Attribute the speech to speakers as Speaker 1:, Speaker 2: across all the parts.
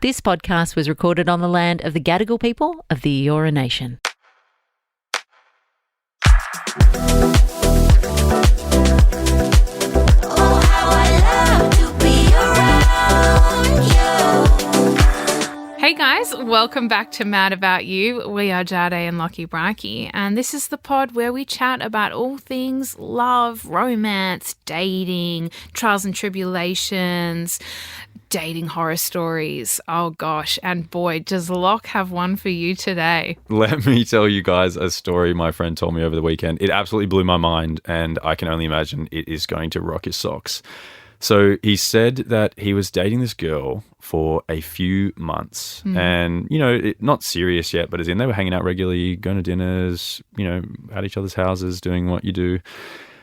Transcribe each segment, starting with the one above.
Speaker 1: This podcast was recorded on the land of the Gadigal People of the Eora Nation.
Speaker 2: Hey guys, welcome back to Mad About You. We are Jadé and Lachie Brycki, and this is the pod where we chat about all things love, romance, dating, trials and tribulations, dating horror stories. Oh gosh, and boy, does Locke have one for you today.
Speaker 3: Let me tell you guys a story my friend told me over the weekend. It absolutely blew my mind, and I can only imagine it is going to rock his socks. So he said that he was dating this girl for a few months and, you know, not serious yet, but as in they were hanging out regularly, going to dinners, you know, at each other's houses, doing what you do.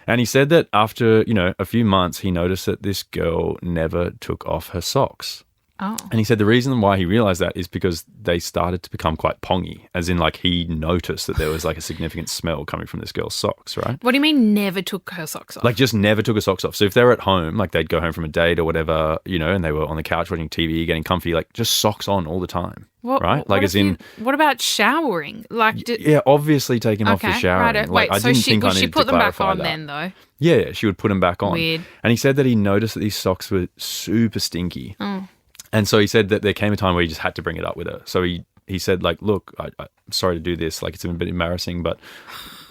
Speaker 3: And he said that after, you know, a few months, he noticed that this girl never took off her socks.
Speaker 2: Oh.
Speaker 3: And he said the reason why he realized that is because they started to become quite pongy, as in like he noticed that there was like a significant smell coming from this girl's socks, right?
Speaker 2: What do you mean never took her socks off?
Speaker 3: Like just never took her socks off. So if they were at home, like they'd go home from a date or whatever, you know, and they were on the couch watching TV, getting comfy, like just socks on all the time, right? Like as in...
Speaker 2: What about showering? Like,
Speaker 3: yeah, obviously taking off the showering.
Speaker 2: Right.
Speaker 3: Like,
Speaker 2: Wait,
Speaker 3: I
Speaker 2: so
Speaker 3: didn't think I needed
Speaker 2: she put
Speaker 3: to
Speaker 2: them back
Speaker 3: clarify
Speaker 2: on
Speaker 3: that.
Speaker 2: then though?
Speaker 3: Yeah, she would put them back on.
Speaker 2: Weird.
Speaker 3: And he said that he noticed that these socks were super stinky.
Speaker 2: Oh.
Speaker 3: And so he said that there came a time where he just had to bring it up with her. So he said, like, look, I'm sorry to do this. Like, it's a bit embarrassing, but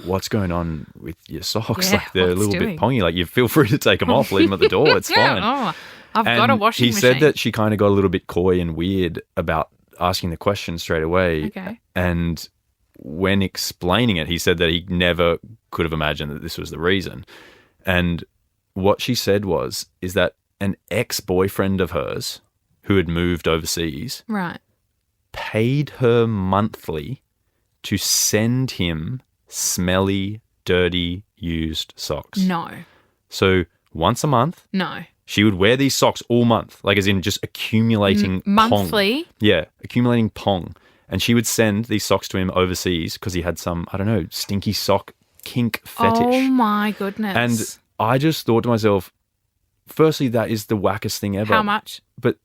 Speaker 3: what's going on with your socks?
Speaker 2: Yeah,
Speaker 3: like, they're a little
Speaker 2: doing?
Speaker 3: bit pongy. Like, you feel free to take them off, leave them at the door. It's fine.
Speaker 2: Oh, I've got a washing
Speaker 3: he
Speaker 2: machine.
Speaker 3: said that she kind of got a little bit coy and weird about asking the question straight away.
Speaker 2: Okay.
Speaker 3: And when explaining it, he said that he never could have imagined that this was the reason. And what she said is that an ex-boyfriend of hers who had moved overseas,
Speaker 2: right,
Speaker 3: paid her monthly to send him smelly, dirty, used socks.
Speaker 2: No.
Speaker 3: So once a month,
Speaker 2: No.
Speaker 3: she would wear these socks all month, like as in just accumulating
Speaker 2: monthly?
Speaker 3: pong. Yeah, accumulating pong. And she would send these socks to him overseas because he had some, I don't know, stinky sock kink fetish.
Speaker 2: Oh my goodness.
Speaker 3: And I just thought to myself, firstly, that is the wackest thing ever.
Speaker 2: How much?
Speaker 3: But,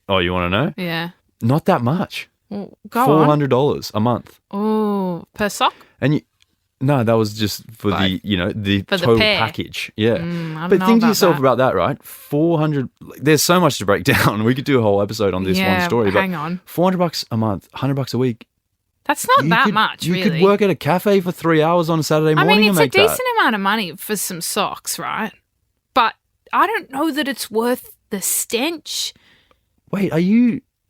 Speaker 3: oh, you want to know?
Speaker 2: Yeah.
Speaker 3: Not that much.
Speaker 2: Well, go on.
Speaker 3: $400 a month.
Speaker 2: Oh, per sock?
Speaker 3: And no, that was just for the, you know, the total package. Yeah.
Speaker 2: I don't
Speaker 3: But
Speaker 2: know
Speaker 3: think to
Speaker 2: about
Speaker 3: yourself
Speaker 2: that.
Speaker 3: about that, right? 400, there's so much to break down. We could do a whole episode on this one story.
Speaker 2: Hang
Speaker 3: but
Speaker 2: on.
Speaker 3: $400 a month, $100 a week.
Speaker 2: That's not that much,
Speaker 3: you
Speaker 2: really.
Speaker 3: You could work at a cafe for 3 hours on a Saturday morning
Speaker 2: I mean,
Speaker 3: and
Speaker 2: it's a
Speaker 3: make that.
Speaker 2: decent amount of money for some socks, right? But I don't know that it's worth the stench.
Speaker 3: Wait,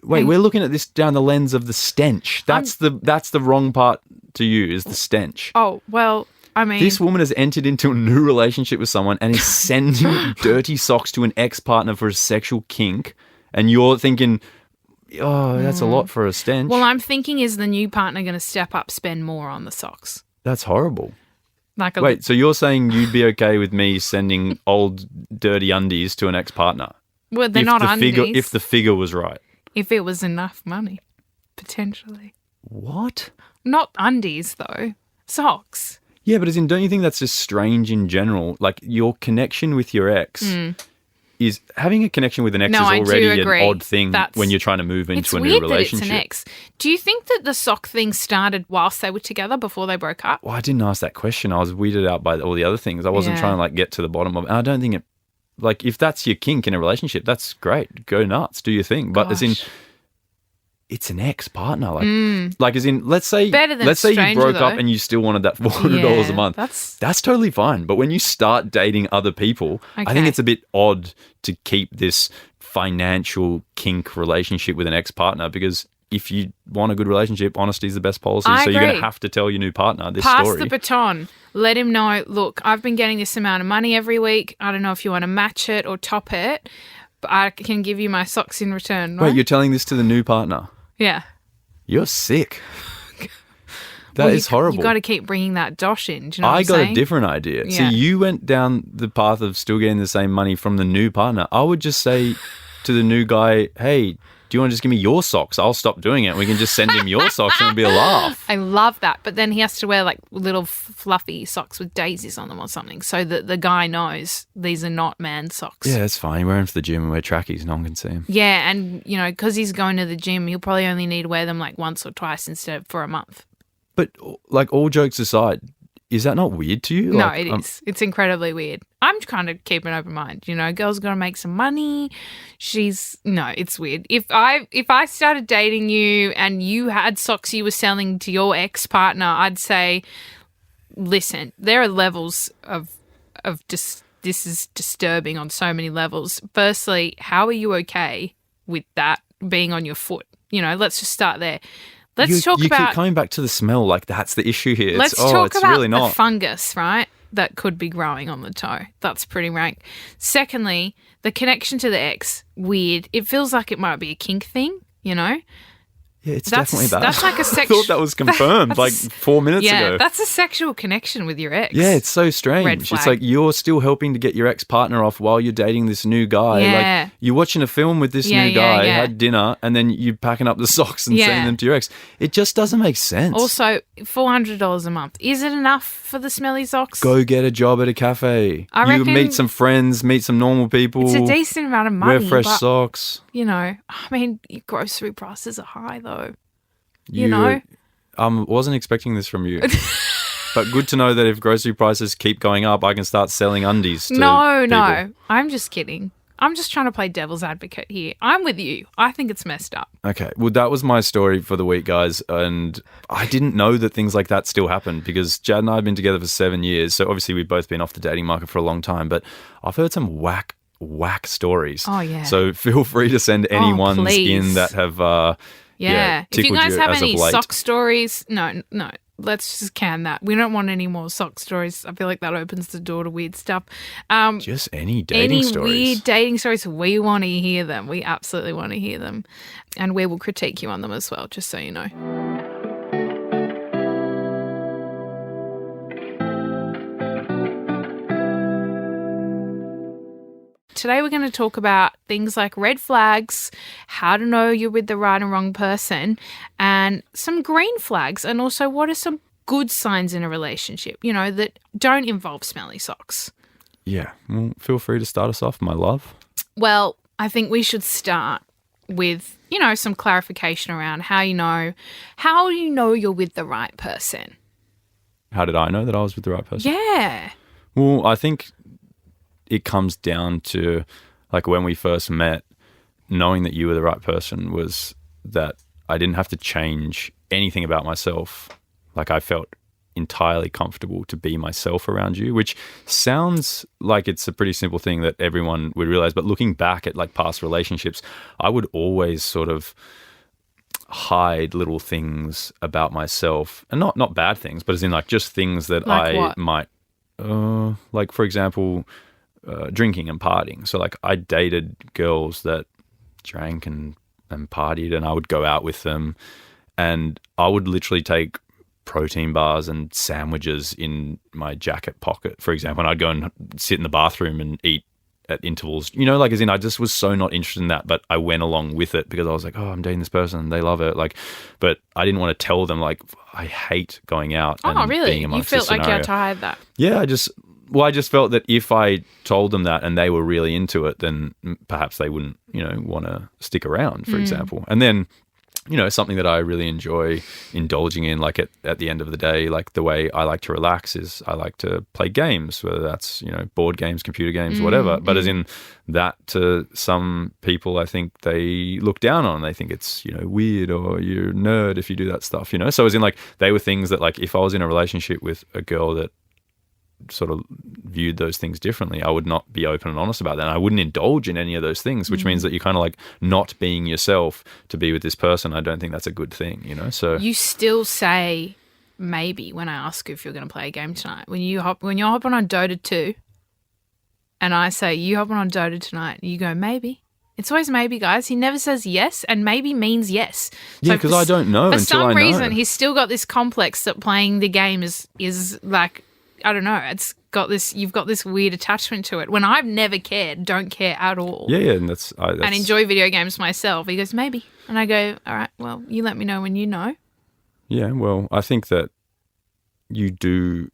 Speaker 3: we're looking at this down the lens of the stench. That's the wrong part to you, is the stench.
Speaker 2: Oh, well, I mean...
Speaker 3: This woman has entered into a new relationship with someone and is sending dirty socks to an ex-partner for a sexual kink, and you're thinking, oh, that's a lot for a stench.
Speaker 2: Well, I'm thinking, is the new partner going to step up, spend more on the socks?
Speaker 3: That's horrible.
Speaker 2: Like
Speaker 3: Wait, so you're saying you'd be okay with me sending old dirty undies to an ex-partner?
Speaker 2: Well, they're not undies.
Speaker 3: If the figure was right.
Speaker 2: If it was enough money, potentially.
Speaker 3: What?
Speaker 2: Not undies, though. Socks.
Speaker 3: Yeah, but don't you think that's just strange in general? Like, your connection with your ex is... Having a connection with an ex is already an odd thing when you're trying to move into a new relationship.
Speaker 2: It's weird that it's an ex. Do you think that the sock thing started whilst they were together, before they broke up?
Speaker 3: Well, I didn't ask that question. I was weirded out by all the other things. I wasn't trying to, like, get to the bottom of it. I don't think it... Like, if that's your kink in a relationship, that's great. Go nuts. Do your thing. But as in... It's an ex-partner, like as in, let's say you broke up and you still wanted that $400 a month. That's totally fine. But when you start dating other people, I think it's a bit odd to keep this financial kink relationship with an ex-partner, because if you want a good relationship, honesty is the best policy. So you're going to have to tell your new partner this story.
Speaker 2: Pass the baton. Let him know, look, I've been getting this amount of money every week. I don't know if you want to match it or top it, but I can give you my socks in return. Right?
Speaker 3: Wait, you're telling this to the new partner?
Speaker 2: Yeah.
Speaker 3: You're sick. That is horrible.
Speaker 2: You got to keep bringing that dosh in. Do you know what I'm
Speaker 3: got
Speaker 2: saying?
Speaker 3: a different idea.
Speaker 2: Yeah.
Speaker 3: So you went down the path of still getting the same money from the new partner. I would just say to the new guy, hey, do do you want to just give me your socks? I'll stop doing it. We can just send him your socks and it'll be a laugh.
Speaker 2: I love that. But then he has to wear like little fluffy socks with daisies on them or something so that the guy knows these are not man socks.
Speaker 3: Yeah, it's fine. Wear him to the gym and wear trackies. No one can see him.
Speaker 2: Yeah, and, you know, because he's going to the gym, he'll probably only need to wear them like once or twice instead of for a month.
Speaker 3: But like all jokes aside, is that not weird to you?
Speaker 2: No,
Speaker 3: like,
Speaker 2: it is. It's incredibly weird. I'm trying to keep an open mind. You know, girl's got to make some money. No, it's weird. If I started dating you and you had socks you were selling to your ex-partner, I'd say, listen, there are levels of just this is disturbing on so many levels. Firstly, how are you okay with that being on your foot? You know, let's just start there. You keep coming back to the smell. Like that's the issue here. Let's talk about
Speaker 3: really not.
Speaker 2: the fungus, right? That could be growing on the toe. That's pretty rank. Secondly, the connection to the ex, weird. It feels like it might be a kink thing, you know?
Speaker 3: Yeah, it's definitely that.
Speaker 2: That's like a
Speaker 3: I thought that was confirmed like 4 minutes ago.
Speaker 2: Yeah, that's a sexual connection with your ex.
Speaker 3: Yeah, it's so strange.
Speaker 2: Red flag.
Speaker 3: It's like you're still helping to get your ex-partner off while you're dating this new guy.
Speaker 2: Yeah.
Speaker 3: Like you're watching a film with this new guy, had dinner, and then you're packing up the socks and sending them to your ex. It just doesn't make sense.
Speaker 2: Also, $400 a month. Is it enough for the smelly socks?
Speaker 3: Go get a job at a cafe.
Speaker 2: I reckon
Speaker 3: meet some friends, meet some normal people.
Speaker 2: It's a decent amount of money.
Speaker 3: Wear fresh socks.
Speaker 2: You know, I mean, grocery prices are high though. You know?
Speaker 3: Wasn't expecting this from you. But good to know that if grocery prices keep going up, I can start selling undies to people.
Speaker 2: No. I'm just kidding. I'm just trying to play devil's advocate here. I'm with you. I think it's messed up.
Speaker 3: Okay. Well, that was my story for the week, guys. And I didn't know that things like that still happen because Jad and I have been together for 7 years. So obviously we've both been off the dating market for a long time. But I've heard some whack stories.
Speaker 2: Oh, yeah.
Speaker 3: So feel free to send any ones in that have...
Speaker 2: Yeah. If you guys have any
Speaker 3: sock
Speaker 2: sock stories, no, let's just can that. We don't want any more sock stories. I feel like that opens the door to weird stuff.
Speaker 3: Just any dating stories.
Speaker 2: Any weird dating stories, we want to hear them. We absolutely want to hear them. And we will critique you on them as well, just so you know. Today we're going to talk about things like red flags, how to know you're with the right and wrong person, and some green flags, and also what are some good signs in a relationship, you know, that don't involve smelly socks.
Speaker 3: Yeah. Well, feel free to start us off, my love.
Speaker 2: Well, I think we should start with, you know, some clarification around how you know you're with the right person.
Speaker 3: How did I know that I was with the right person?
Speaker 2: Yeah.
Speaker 3: Well, I think it comes down to like when we first met, knowing that you were the right person was that I didn't have to change anything about myself. Like I felt entirely comfortable to be myself around you, which sounds like it's a pretty simple thing that everyone would realize. But looking back at like past relationships, I would always sort of hide little things about myself, and not bad things, but as in like just things that
Speaker 2: like
Speaker 3: might, like for example, drinking and partying. So like I dated girls that drank and partied, and I would go out with them, and I would literally take protein bars and sandwiches in my jacket pocket, for example, and I'd go and sit in the bathroom and eat at intervals, you know, like as in I just was so not interested in that, but I went along with it because I was like, oh, I'm dating this person, they love it, like, but I didn't want to tell them like I hate going out and
Speaker 2: really?
Speaker 3: being amongst
Speaker 2: You felt
Speaker 3: this
Speaker 2: like you had to hide that?
Speaker 3: Yeah, I just felt that if I told them that and they were really into it, then perhaps they wouldn't, you know, want to stick around, for example. And then, you know, something that I really enjoy indulging in, like at the end of the day, like the way I like to relax is I like to play games, whether that's, you know, board games, computer games, whatever. But as in that, to some people, I think they look down on. They think it's, you know, weird or you're a nerd if you do that stuff, you know. So as in like they were things that like if I was in a relationship with a girl that sort of viewed those things differently, I would not be open and honest about that. And I wouldn't indulge in any of those things, which means that you're kind of like not being yourself to be with this person. I don't think that's a good thing, you know? So
Speaker 2: you still say maybe when I ask you if you're going to play a game tonight. When you're hopping on Dota 2 and I say, you hopping on Dota tonight, you go, maybe. It's always maybe, guys. He never says yes, and maybe means yes.
Speaker 3: Yeah, because I don't know until I know.
Speaker 2: For some reason, he's still got this complex that playing the game is like, I don't know, it's you've got this weird attachment to it. When I've never cared, don't care at all.
Speaker 3: Yeah, and
Speaker 2: and enjoy video games myself. He goes, maybe. And I go, all right, well, you let me know when you know.
Speaker 3: Yeah, well, I think that you do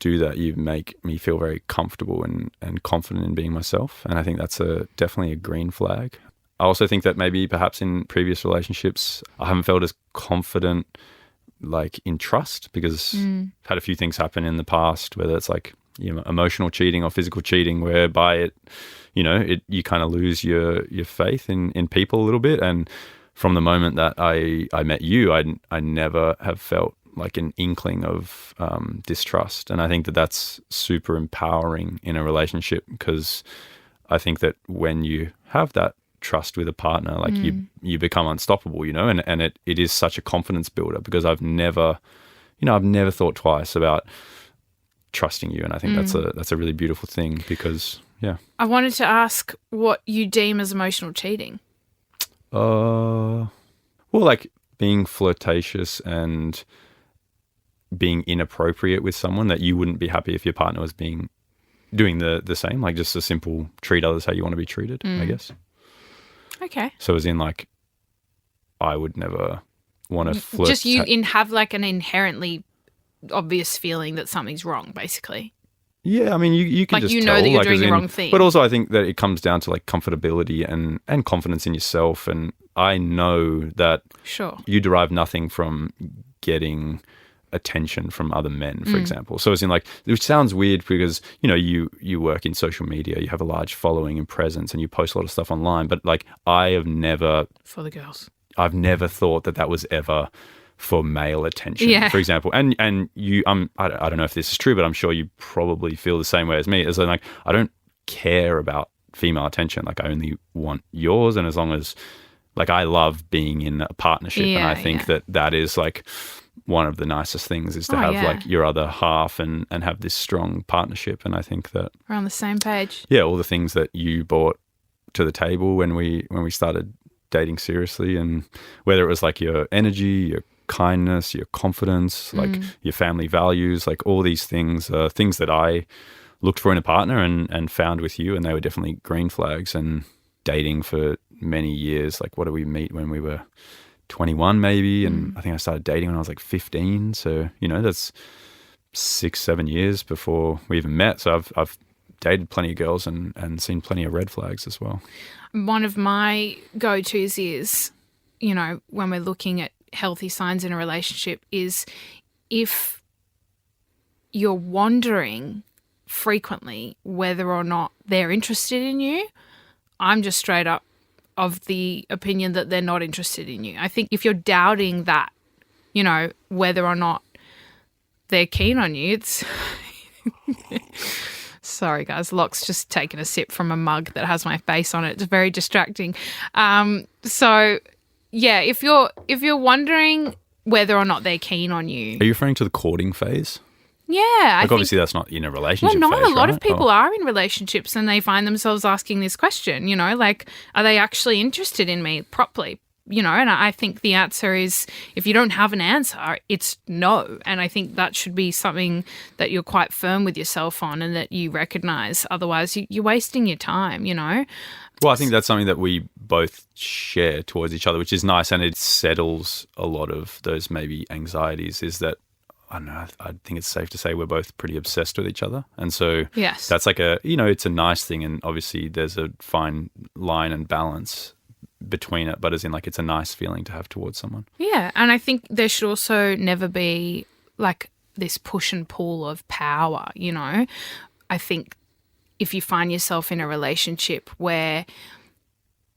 Speaker 3: that. You make me feel very comfortable and confident in being myself. And I think that's definitely a green flag. I also think that maybe perhaps in previous relationships, I haven't felt as confident like in trust, because I've had a few things happen in the past, whether it's like, you know, emotional cheating or physical cheating, whereby it, you know, you kind of lose your faith in people a little bit. And from the moment that I met you, I never have felt like an inkling of distrust. And I think that that's super empowering in a relationship, because I think that when you have that trust with a partner, like you become unstoppable, you know, and it is such a confidence builder, because I've never thought twice about trusting you. And I think that's a really beautiful thing, because, yeah.
Speaker 2: I wanted to ask what you deem as emotional cheating.
Speaker 3: Well, like being flirtatious and being inappropriate with someone that you wouldn't be happy if your partner was doing the same, like just a simple treat others how you want to be treated, I guess.
Speaker 2: Okay.
Speaker 3: So as in, like, I would never want to flirt.
Speaker 2: Just have like an inherently obvious feeling that something's wrong, basically.
Speaker 3: Yeah, I mean, you can
Speaker 2: like,
Speaker 3: just
Speaker 2: you
Speaker 3: tell,
Speaker 2: know that you're
Speaker 3: like,
Speaker 2: doing the wrong thing.
Speaker 3: But also I think that it comes down to like comfortability and confidence in yourself. And I know that you derive nothing from getting attention from other men, for example. So it's in like, which sounds weird because, you know, you work in social media, you have a large following and presence, and you post a lot of stuff online. But like, I have never,
Speaker 2: for the girls,
Speaker 3: I've never thought that was ever for male attention, for example. And you, I don't know if this is true, but I'm sure you probably feel the same way as me. As like, I don't care about female attention. Like, I only want yours. And as long as, like, I love being in a partnership, and I think that is like one of the nicest things is to have like your other half and have this strong partnership. And I think that
Speaker 2: we're on the same page.
Speaker 3: Yeah, all the things that you brought to the table when we started dating seriously, and whether it was like your energy, your kindness, your confidence, like your family values, like all these things are things that I looked for in a partner and found with you, and they were definitely green flags. And dating for many years, like, what did we meet when we were 21 maybe? And I think I started dating when I was like 15. So, you know, that's 6-7 years before we even met. So I've dated plenty of girls and seen plenty of red flags as well.
Speaker 2: One of my go-tos is, you know, when we're looking at healthy signs in a relationship, is if you're wondering frequently whether or not they're interested in you, I'm just straight up of the opinion that they're not interested in you. I think if you're doubting that, you know, whether or not they're keen on you, it's... Sorry, guys. Locke's just taken a sip from a mug that has my face on it. It's very distracting. So, yeah, if you're wondering whether or not they're keen on you...
Speaker 3: Are you referring to the courting phase?
Speaker 2: Yeah.
Speaker 3: Like, obviously that's not in a relationship
Speaker 2: phase,
Speaker 3: a lot
Speaker 2: of people are in relationships and they find themselves asking this question, you know, like, are they actually interested in me properly? You know, and I think the answer is, if you don't have an answer, it's no. And I think that should be something that you're quite firm with yourself on and that you recognise. Otherwise, you're wasting your time, you know.
Speaker 3: Well, I think that's something that we both share towards each other, which is nice, and it settles a lot of those maybe anxieties, is that, I don't know, I think it's safe to say we're both pretty obsessed with each other. And so that's like it's a nice thing. And obviously there's a fine line and balance between it, but as in, like, it's a nice feeling to have towards someone. Yeah.
Speaker 2: And I think there should also never be like this push and pull of power, you know. I think if you find yourself in a relationship where,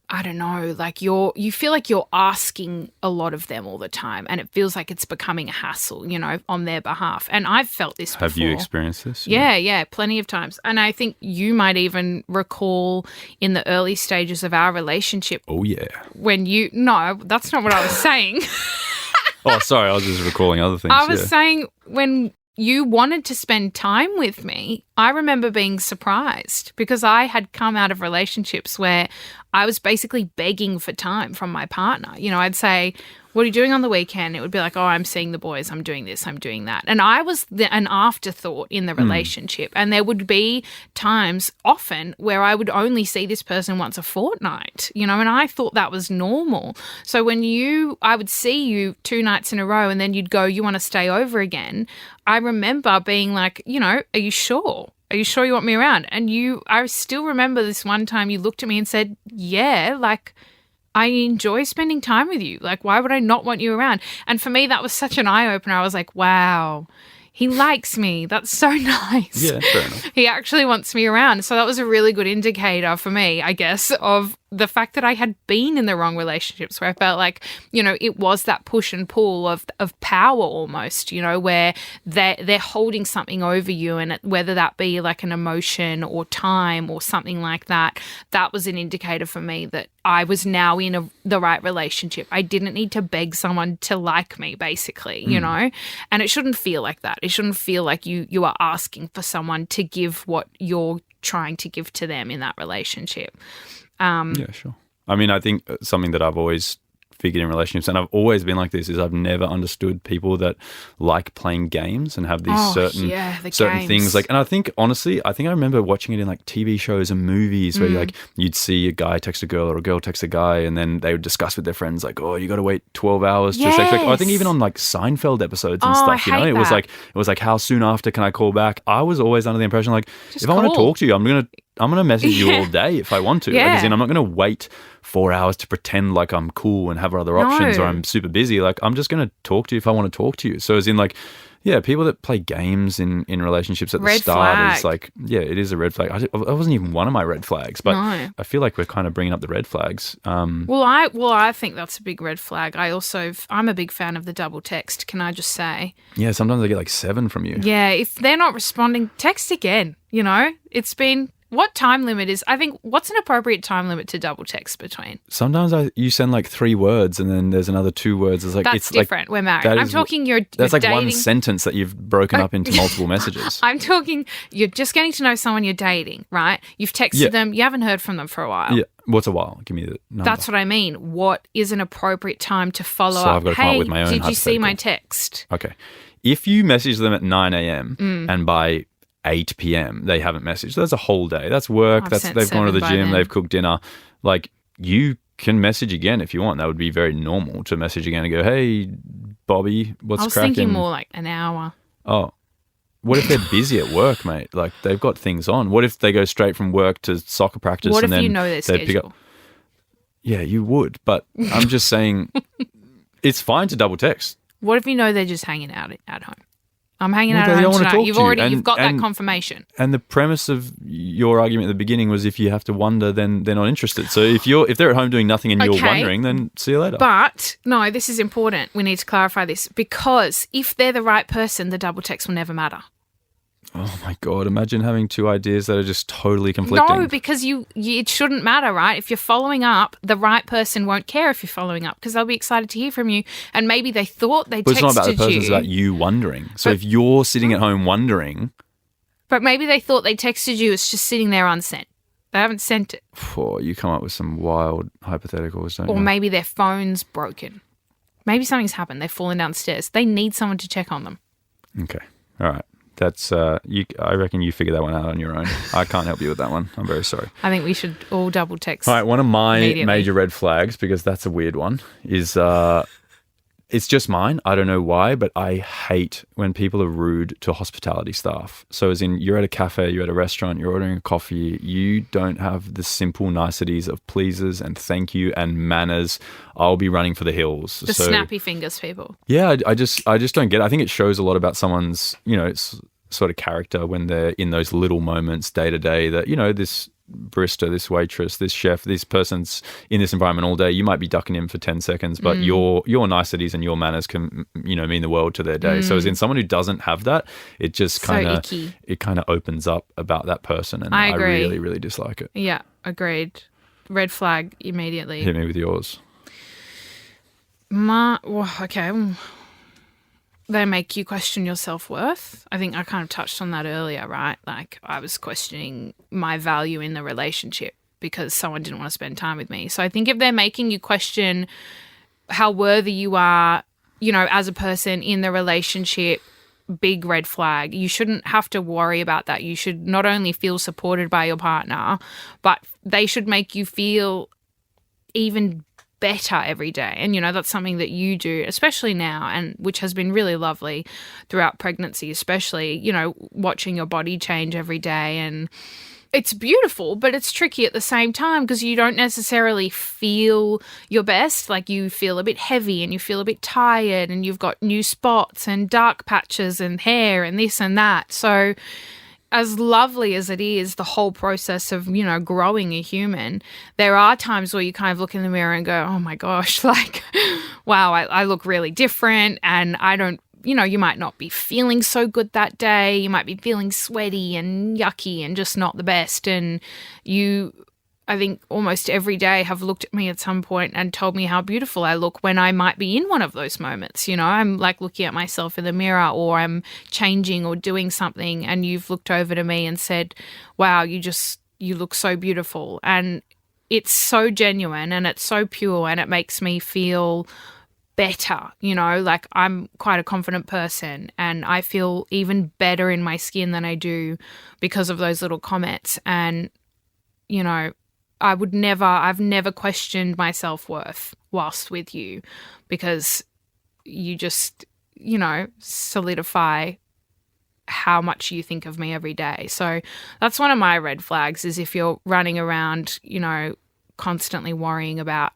Speaker 2: I don't know, like you feel like you're asking a lot of them all the time, and it feels like it's becoming a hassle, you know, on their behalf. And I've felt this before.
Speaker 3: Have you experienced this?
Speaker 2: Yeah, plenty of times. And I think you might even recall in the early stages of our relationship.
Speaker 3: Oh, yeah.
Speaker 2: No, that's not what I was saying.
Speaker 3: Oh, sorry, I was just recalling other things.
Speaker 2: I was saying when you wanted to spend time with me, I remember being surprised because I had come out of relationships where I was basically begging for time from my partner. You know, I'd say, what are you doing on the weekend? It would be like, oh, I'm seeing the boys, I'm doing this, I'm doing that. And I was an afterthought in the relationship. And there would be times often where I would only see this person once a fortnight, you know, and I thought that was normal. So when I would see you 2 nights in a row and then you'd go, you want to stay over again, I remember being like, you know, are you sure? Are you sure you want me around? And I still remember this one time you looked at me and said, yeah, like, I enjoy spending time with you. Like, why would I not want you around? And for me, that was such an eye-opener. I was like, wow, he likes me. That's so nice.
Speaker 3: Yeah, fair enough.
Speaker 2: He actually wants me around. So that was a really good indicator for me, I guess, of the fact that I had been in the wrong relationships where I felt like, you know, it was that push and pull of power almost, you know, where they're holding something over you, and whether that be like an emotion or time or something like that, that was an indicator for me that I was now in the right relationship. I didn't need to beg someone to like me, basically, you know, and it shouldn't feel like that. It shouldn't feel like you are asking for someone to give what you're trying to give to them in that relationship.
Speaker 3: Yeah, sure. I mean, I think something that I've always figured in relationships, and I've always been like this, is I've never understood people that like playing games and have these certain things. Like, and I think, honestly, I remember watching it in like TV shows and movies where you'd see a guy text a girl or a girl text a guy, and then they would discuss with their friends like, oh, you got to wait 12 hours to sex. Like, I think even on like Seinfeld episodes and stuff, you know, it was like, how soon after can I call back? I was always under the impression like, just if I want to talk to you, I'm gonna message you all day if I want to.
Speaker 2: Yeah.
Speaker 3: Like, as in, I'm not gonna wait 4 hours to pretend like I'm cool and have other options or I'm super busy. Like, I'm just gonna talk to you if I want to talk to you. So as in, like, yeah, people that play games in relationships at the start is like, yeah, it is a red flag. I wasn't even one of my red flags, but I feel like we're kind of bringing up the red flags.
Speaker 2: Well, I think that's a big red flag. I'm a big fan of the double text. Can I just say?
Speaker 3: Yeah, sometimes I get like 7 from you.
Speaker 2: Yeah, if they're not responding, text again. You know, it's been. What time limit is? I think what's an appropriate time limit to double text between?
Speaker 3: Sometimes you send like 3 words and then there's another 2 words. It's like
Speaker 2: that's different. We're married. I'm talking
Speaker 3: that's like
Speaker 2: dating.
Speaker 3: one sentence that you've broken up into multiple messages.
Speaker 2: I'm talking you're just getting to know someone you're dating, right? You've texted them, you haven't heard from them for a while.
Speaker 3: Yeah. What's a while? Give me the number.
Speaker 2: That's what I mean. What is an appropriate time to follow up?
Speaker 3: I've got to come up with my own
Speaker 2: did you see my text?
Speaker 3: Okay. If you message them at 9 a.m. and by 8 p.m. they haven't messaged. That's a whole day. That's work. They've gone to the gym. They've cooked dinner. Like, you can message again if you want. That would be very normal to message again and go, hey, Bobby, what's cracking?
Speaker 2: I was thinking more like an hour.
Speaker 3: Oh. What if they're busy at work, mate? Like, they've got things on. What if they go straight from work to soccer practice?
Speaker 2: What
Speaker 3: and
Speaker 2: if
Speaker 3: then
Speaker 2: you know their schedule?
Speaker 3: Pick up... Yeah, you would. But I'm just saying it's fine to double text.
Speaker 2: What if you know they're just hanging out at home? I'm hanging out at home tonight. You've got that confirmation.
Speaker 3: And the premise of your argument at the beginning was if you have to wonder, then they're not interested. So if they're at home doing nothing and you're wondering, then see you later.
Speaker 2: But no, this is important. We need to clarify this, because if they're the right person, the double text will never matter.
Speaker 3: Oh my God, imagine having 2 ideas that are just totally conflicting.
Speaker 2: No, because it shouldn't matter, right? If you're following up, the right person won't care if you're following up because they'll be excited to hear from you. And maybe they thought they texted you.
Speaker 3: But it's not about the person, it's about you wondering. So if you're sitting at home wondering.
Speaker 2: But maybe they thought they texted you, it's just sitting there unsent. They haven't sent it.
Speaker 3: Oh, you come up with some wild hypotheticals, don't you?
Speaker 2: Or maybe their phone's broken. Maybe something's happened. They've fallen downstairs. They need someone to check on them.
Speaker 3: Okay. All right. That's I reckon you figure that one out on your own. I can't help you with that one. I'm very sorry.
Speaker 2: I think we should all double text.
Speaker 3: All right, one of my major red flags, because that's a weird one, is it's just mine. I don't know why, but I hate when people are rude to hospitality staff. So as in, you're at a cafe, you're at a restaurant, you're ordering a coffee, you don't have the simple niceties of pleases and thank you and manners. I'll be running for the hills.
Speaker 2: The snappy fingers people.
Speaker 3: Yeah, I just don't get it. I think it shows a lot about someone's, sort of character when they're in those little moments day to day that, this barista, this waitress, this chef, this person's in this environment all day. You might be ducking in for 10 seconds, but your niceties and your manners can, mean the world to their day. So as in someone who doesn't have that, it just kind of opens up about that person. And I really, really dislike it.
Speaker 2: Yeah, agreed. Red flag immediately.
Speaker 3: Hit me with yours.
Speaker 2: Okay. They make you question your self-worth. I think I kind of touched on that earlier, right? Like, I was questioning my value in the relationship because someone didn't want to spend time with me. So I think if they're making you question how worthy you are, as a person in the relationship, big red flag. You shouldn't have to worry about that. You should not only feel supported by your partner, but they should make you feel even better every day. And, that's something that you do, especially now, and which has been really lovely throughout pregnancy, especially, watching your body change every day. And it's beautiful, but it's tricky at the same time because you don't necessarily feel your best. Like you feel a bit heavy and you feel a bit tired and you've got new spots and dark patches and hair and this and that. So as lovely as it is, the whole process of, growing a human, there are times where you kind of look in the mirror and go, oh my gosh, like, wow, I look really different and I don't, you might not be feeling so good that day. You might be feeling sweaty and yucky and just not the best. And you, I think almost every day have looked at me at some point and told me how beautiful I look when I might be in one of those moments. I'm like looking at myself in the mirror or I'm changing or doing something and you've looked over to me and said, wow, you look so beautiful. And it's so genuine and it's so pure and it makes me feel better, like I'm quite a confident person and I feel even better in my skin than I do because of those little comments. And, I've never questioned my self-worth whilst with you because you just, solidify how much you think of me every day. So that's one of my red flags is if you're running around, constantly worrying about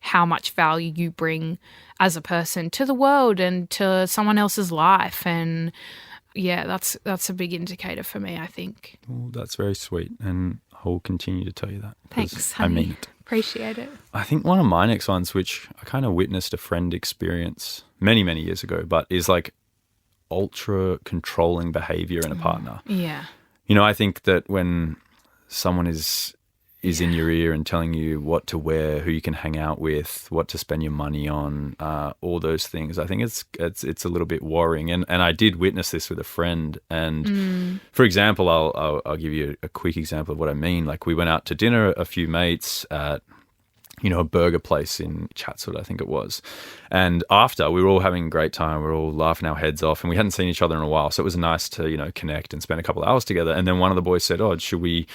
Speaker 2: how much value you bring as a person to the world and to someone else's life. And yeah, that's a big indicator for me, I think.
Speaker 3: Well, that's very sweet. And I'll continue to tell you that.
Speaker 2: Thanks, honey.
Speaker 3: I mean it.
Speaker 2: Appreciate it.
Speaker 3: I think one of my next ones, which I kind of witnessed a friend experience many, many years ago, but is like ultra controlling behavior in a partner.
Speaker 2: Yeah.
Speaker 3: I think that when someone is in your ear and telling you what to wear, who you can hang out with, what to spend your money on, all those things. I think it's a little bit worrying. And I did witness this with a friend. And for example, I'll give you a quick example of what I mean. Like we went out to dinner, a few mates at, a burger place in Chatswood, I think it was. And after, we were all having a great time. We were all laughing our heads off and we hadn't seen each other in a while. So it was nice to, connect and spend a couple of hours together. And then one of the boys said, oh, should we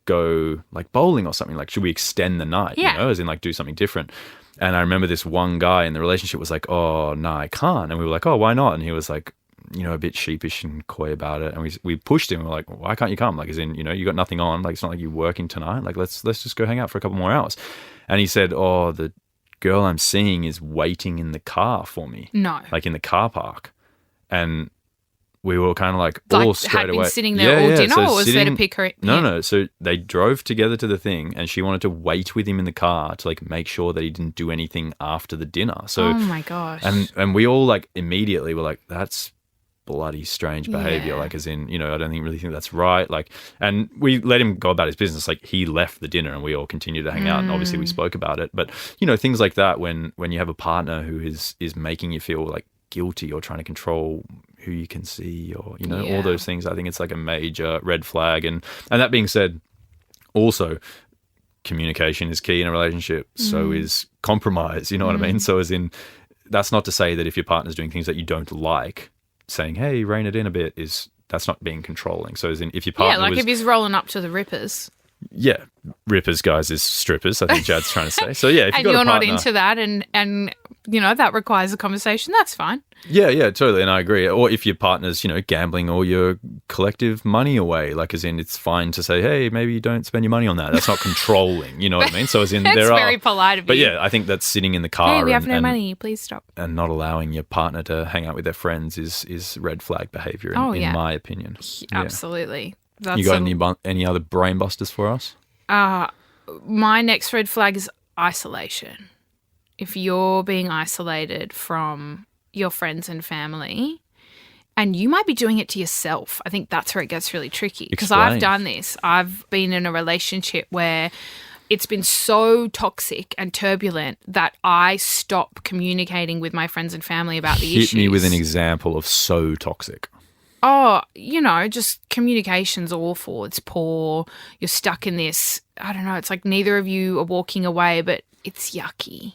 Speaker 3: go like bowling or something? Like, should we extend the night, as in like do something different? And I remember this one guy in the relationship was like, oh, no, I can't. And we were like, oh, why not? And he was like, a bit sheepish and coy about it. And we pushed him. We're like, why can't you come? Like, as in, you got nothing on. Like, it's not like you're working tonight. Like, let's just go hang out for a couple more hours. And he said, oh, the girl I'm seeing is waiting in the car for me.
Speaker 2: No.
Speaker 3: Like in the car park. And we were kind of like all straight away.
Speaker 2: Had been sitting there all dinner, or was there to pick her?
Speaker 3: No. So they drove together to the thing, and she wanted to wait with him in the car to like make sure that he didn't do anything after the dinner. So,
Speaker 2: oh my gosh!
Speaker 3: And we all like immediately were like, that's bloody strange behavior. Like, as in, I don't really think that's right. Like, and we let him go about his business. Like, he left the dinner, and we all continued to hang out. And obviously, we spoke about it. But things like that when you have a partner who is making you feel like guilty or trying to control who you can see or all those things, I think it's like a major red flag. And that being said, also communication is key in a relationship. So is compromise, what I mean? So as in, that's not to say that if your partner's doing things that you don't like, saying, hey, rein it in a bit, that's not being controlling. So as in, if your partner
Speaker 2: if he's rolling up to the rippers.
Speaker 3: Yeah, rippers, guys, is strippers, I think Jad's trying to say. So yeah, if
Speaker 2: and you're not into that and that requires a conversation, that's fine.
Speaker 3: Yeah, totally, and I agree. Or if your partner's, gambling all your collective money away, like as in it's fine to say, hey, maybe you don't spend your money on that. That's not controlling, you know what I mean? So as in
Speaker 2: that's very polite of you.
Speaker 3: But yeah, I think that's sitting in the car.
Speaker 2: Hey, we have no money, please stop.
Speaker 3: And not allowing your partner to hang out with their friends is red flag behaviour in my opinion.
Speaker 2: Absolutely.
Speaker 3: You got any other brain busters for us?
Speaker 2: My next red flag is isolation. If you're being isolated from your friends and family, and you might be doing it to yourself, I think that's where it gets really tricky. Because I've done this. I've been in a relationship where it's been so toxic and turbulent that I stop communicating with my friends and family about the issues.
Speaker 3: Hit me with an example of so toxic.
Speaker 2: Oh, just communication's awful. It's poor. You're stuck in this. I don't know. It's like neither of you are walking away, but it's yucky.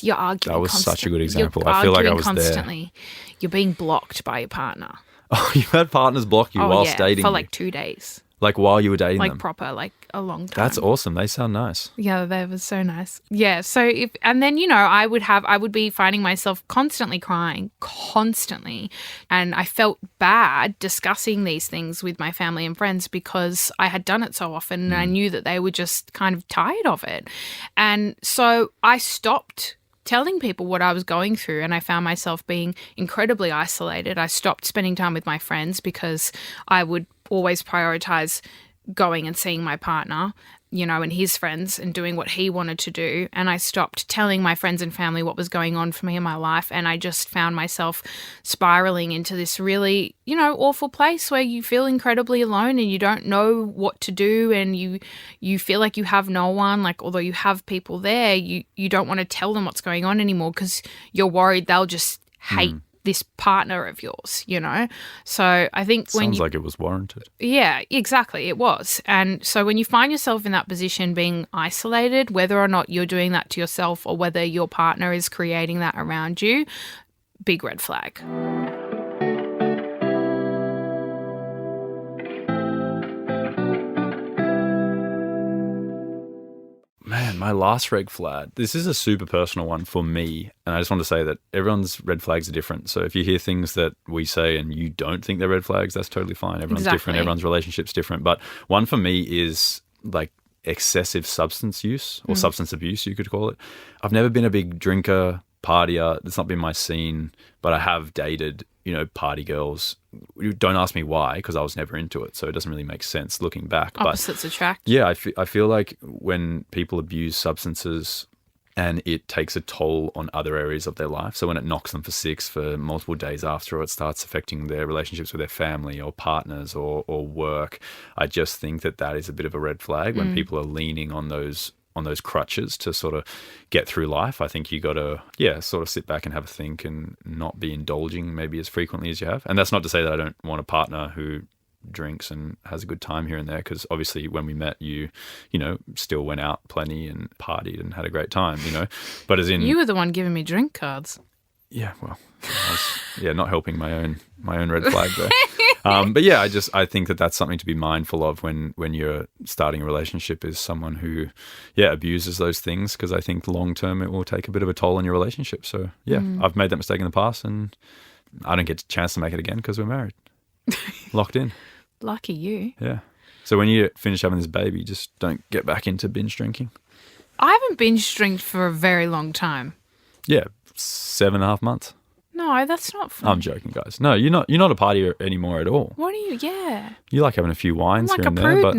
Speaker 2: You're arguing.
Speaker 3: That was such a good example.
Speaker 2: You're
Speaker 3: I feel like I was
Speaker 2: constantly. There. You're being blocked by your partner.
Speaker 3: Oh, you had partners block you whilst dating
Speaker 2: for like 2 days.
Speaker 3: Like while you were dating them?
Speaker 2: Like proper, like a long time.
Speaker 3: That's awesome. They sound nice.
Speaker 2: Yeah, that was so nice. Yeah, so I would be finding myself constantly crying, constantly. And I felt bad discussing these things with my family and friends because I had done it so often and I knew that they were just kind of tired of it. And so I stopped telling people what I was going through and I found myself being incredibly isolated. I stopped spending time with my friends because I would always prioritize going and seeing my partner, and his friends and doing what he wanted to do. And I stopped telling my friends and family what was going on for me in my life. And I just found myself spiraling into this really, awful place where you feel incredibly alone and you don't know what to do. And you feel like you have no one, like, although you have people there, you don't want to tell them what's going on anymore because you're worried they'll just hate this partner of yours, So I think
Speaker 3: Sounds like it was warranted.
Speaker 2: Yeah, exactly. It was. And so when you find yourself in that position being isolated, whether or not you're doing that to yourself or whether your partner is creating that around you, big red flag.
Speaker 3: Man, my last red flag, this is a super personal one for me. And I just want to say that everyone's red flags are different. So if you hear things that we say and you don't think they're red flags, that's totally fine. Everyone's different. Everyone's relationship's different. But one for me is like excessive substance use or substance abuse, you could call it. I've never been a big drinker, partier. It's not been my scene, but I have dated, party girls. Don't ask me why, because I was never into it. So it doesn't really make sense looking back.
Speaker 2: Opposites attract.
Speaker 3: Yeah, I feel like when people abuse substances and it takes a toll on other areas of their life, so when it knocks them for six for multiple days after, or it starts affecting their relationships with their family or partners or work, I just think that is a bit of a red flag when people are leaning on those crutches to sort of get through life. I think you got to, sort of sit back and have a think and not be indulging maybe as frequently as you have. And that's not to say that I don't want a partner who drinks and has a good time here and there, because obviously when we met, you still went out plenty and partied and had a great time, But as in...
Speaker 2: You were the one giving me drink cards.
Speaker 3: Yeah, well, I was, not helping my own red flag there. But yeah, I think that's something to be mindful of when you're starting a relationship, is someone who, abuses those things, because I think long term it will take a bit of a toll on your relationship. So I've made that mistake in the past and I don't get a chance to make it again because we're married. Locked in.
Speaker 2: Lucky you.
Speaker 3: Yeah. So when you finish having this baby, just don't get back into binge drinking.
Speaker 2: I haven't binge drank for a very long time.
Speaker 3: Yeah, 7.5 months.
Speaker 2: No, that's not fun.
Speaker 3: I'm joking, guys. No, you're not a partier anymore at all.
Speaker 2: What are you? Yeah.
Speaker 3: You like having a few wines here and there, but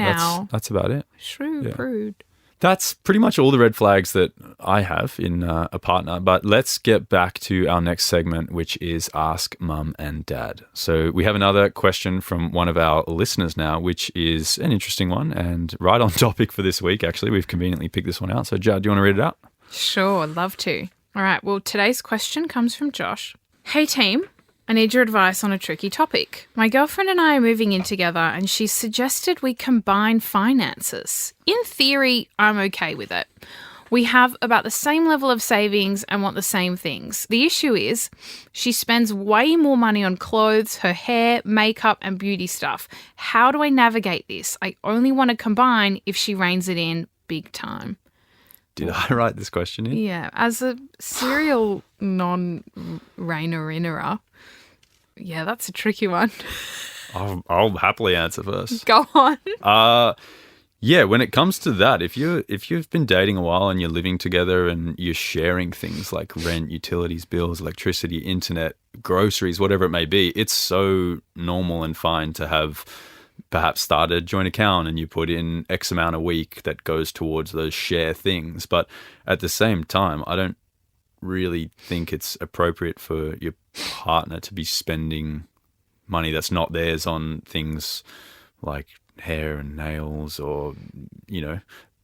Speaker 3: that's about it.
Speaker 2: Shrew, prude.
Speaker 3: That's pretty much all the red flags that I have in a partner. But let's get back to our next segment, which is Ask Mum and Dad. So we have another question from one of our listeners now, which is an interesting one and right on topic for this week, actually. We've conveniently picked this one out. So, Jad, do you want to read it out?
Speaker 2: Sure, love to. All right, well, today's question comes from Josh. Hey, team. I need your advice on a tricky topic. My girlfriend and I are moving in together and she's suggested we combine finances. In theory, I'm okay with it. We have about the same level of savings and want the same things. The issue is she spends way more money on clothes, her hair, makeup and beauty stuff. How do I navigate this? I only want to combine if she reins it in big time.
Speaker 3: Did I write this question in?
Speaker 2: Yeah, as a serial non-reiner-innerer, yeah, that's a tricky one.
Speaker 3: I'll happily answer first.
Speaker 2: Go on.
Speaker 3: Yeah, when it comes to that, if you've been dating a while and you're living together and you're sharing things like rent, utilities, bills, electricity, internet, groceries, whatever it may be, it's so normal and fine to have perhaps started a joint account and you put in X amount a week that goes towards those share things. But at the same time, I don't really think it's appropriate for your partner to be spending money that's not theirs on things like hair and nails or,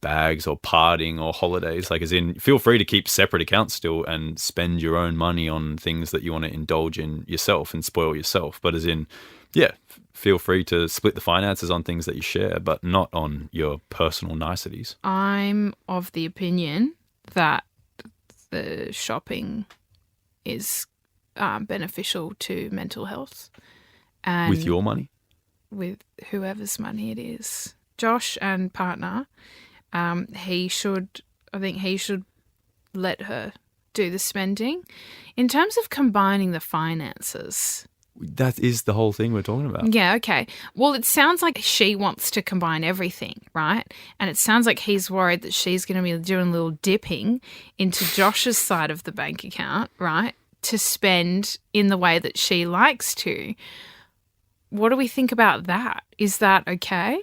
Speaker 3: bags or partying or holidays. Like, as in, feel free to keep separate accounts still and spend your own money on things that you want to indulge in yourself and spoil yourself. But as in, yeah, feel free to split the finances on things that you share, but not on your personal niceties.
Speaker 2: I'm of the opinion that the shopping is beneficial to mental health. And
Speaker 3: with your money?
Speaker 2: With whoever's money it is. Josh and partner, he should let her do the spending. In terms of combining the finances,
Speaker 3: that is the whole thing we're talking about.
Speaker 2: Yeah, okay. Well, it sounds like she wants to combine everything, right? And it sounds like he's worried that she's going to be doing a little dipping into Josh's side of the bank account, right, to spend in the way that she likes to. What do we think about that? Is that okay?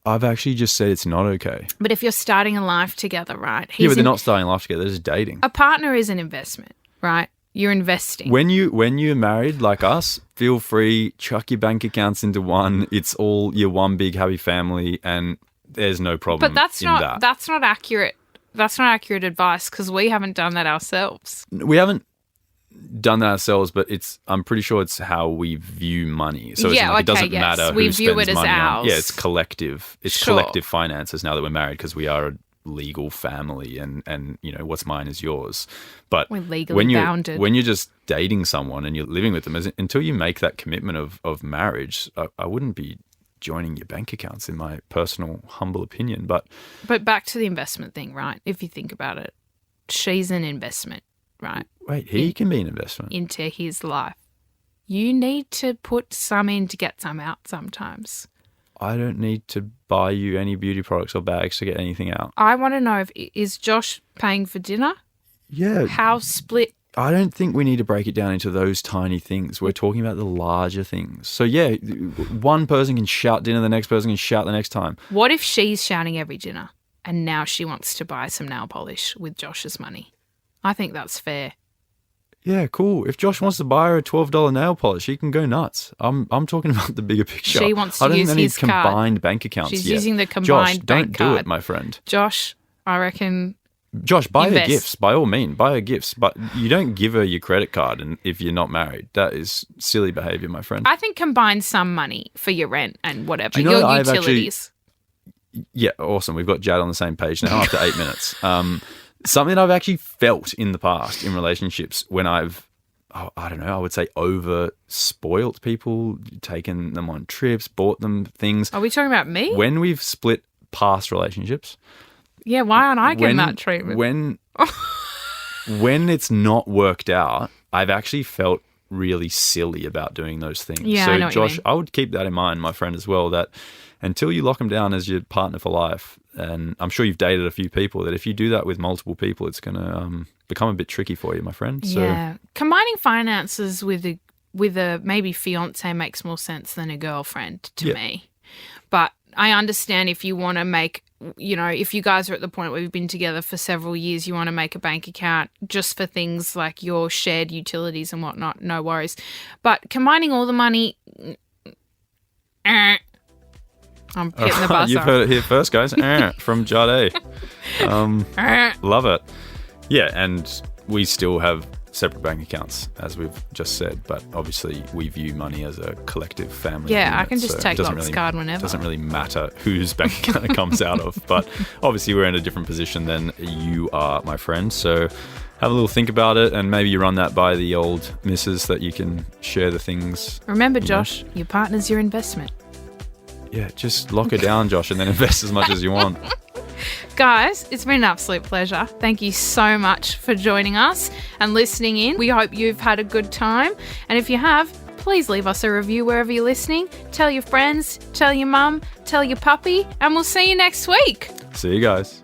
Speaker 3: I've actually just said it's not okay.
Speaker 2: But if you're starting a life together, right?
Speaker 3: Yeah, but they're not starting a life together. They're just dating.
Speaker 2: A partner is an investment, right? You're investing.
Speaker 3: When you're married like us, feel free, chuck your bank accounts into one. It's all your one big happy family, and there's no problem.
Speaker 2: But that's not accurate. That's not accurate advice, because we haven't done that ourselves.
Speaker 3: We haven't done that ourselves, but I'm pretty sure it's how we view money. So it doesn't matter who spends money on. Yeah, it's collective. It's collective finances now that we're married, because we are a legal family, and you know, what's mine is yours. But
Speaker 2: we're legally bounded.
Speaker 3: When you're just dating someone and you're living with them, until you make that commitment of marriage, I wouldn't be joining your bank accounts, in my personal humble opinion. But
Speaker 2: back to the investment thing, right? If you think about it, she's an investment, right?
Speaker 3: Wait, he can be an investment
Speaker 2: into his life. You need to put some in to get some out sometimes.
Speaker 3: I don't need to buy you any beauty products or bags to get anything out.
Speaker 2: I want to know, is Josh paying for dinner?
Speaker 3: Yeah.
Speaker 2: How split?
Speaker 3: I don't think we need to break it down into those tiny things. We're talking about the larger things. So yeah, one person can shout dinner, the next person can shout the next time.
Speaker 2: What if she's shouting every dinner and now she wants to buy some nail polish with Josh's money? I think that's fair.
Speaker 3: Yeah, cool. If Josh wants to buy her a $12 nail polish, he can go nuts. I'm talking about the bigger picture.
Speaker 2: She wants to use his card.
Speaker 3: Combined bank accounts.
Speaker 2: She's
Speaker 3: yet.
Speaker 2: using the combined
Speaker 3: Josh,
Speaker 2: bank card.
Speaker 3: don't do it, my friend.
Speaker 2: Josh, I reckon.
Speaker 3: Josh, buy
Speaker 2: invest.
Speaker 3: her gifts, by all means. Buy her gifts, but you don't give her your credit card, and if you're not married, that is silly behaviour, my friend.
Speaker 2: I think combine some money for your rent and whatever,
Speaker 3: do you know
Speaker 2: your utilities.
Speaker 3: Yeah, awesome. We've got Jad on the same page now after 8 minutes. Something I've actually felt in the past in relationships when I've, I don't know, I would say over spoilt people, taken them on trips, bought them things.
Speaker 2: Are we talking about me?
Speaker 3: When we've split past relationships.
Speaker 2: Yeah, why aren't I getting that treatment?
Speaker 3: When it's not worked out, I've actually felt really silly about doing those things.
Speaker 2: Yeah,
Speaker 3: so
Speaker 2: I know what you
Speaker 3: Josh,
Speaker 2: mean.
Speaker 3: I would keep that in mind, my friend, as well, that until you lock them down as your partner for life, and I'm sure you've dated a few people, that if you do that with multiple people, it's going to become a bit tricky for you, my friend. So,
Speaker 2: yeah. Combining finances with a maybe fiance makes more sense than a girlfriend to me. But I understand if you want to make, you know, if you guys are at the point where you've been together for several years, you want to make a bank account just for things like your shared utilities and whatnot, no worries. But combining all the money, I'm hitting the buzzer.
Speaker 3: You've heard it here first, guys. From Jadé. Love it. Yeah, and we still have separate bank accounts, as we've just said, but obviously we view money as a collective family unit,
Speaker 2: I can just take Locke's card whenever.
Speaker 3: It doesn't really matter whose bank account it comes out of, but obviously we're in a different position than you are, my friend, so have a little think about it, and maybe you run that by the old missus that you can share the things.
Speaker 2: Remember, Josh, your partner's your investment.
Speaker 3: Yeah, just lock it down, Josh, and then invest as much as you want.
Speaker 2: Guys, it's been an absolute pleasure. Thank you so much for joining us and listening in. We hope you've had a good time. And if you have, please leave us a review wherever you're listening. Tell your friends, tell your mum, tell your puppy, and we'll see you next week.
Speaker 3: See you guys.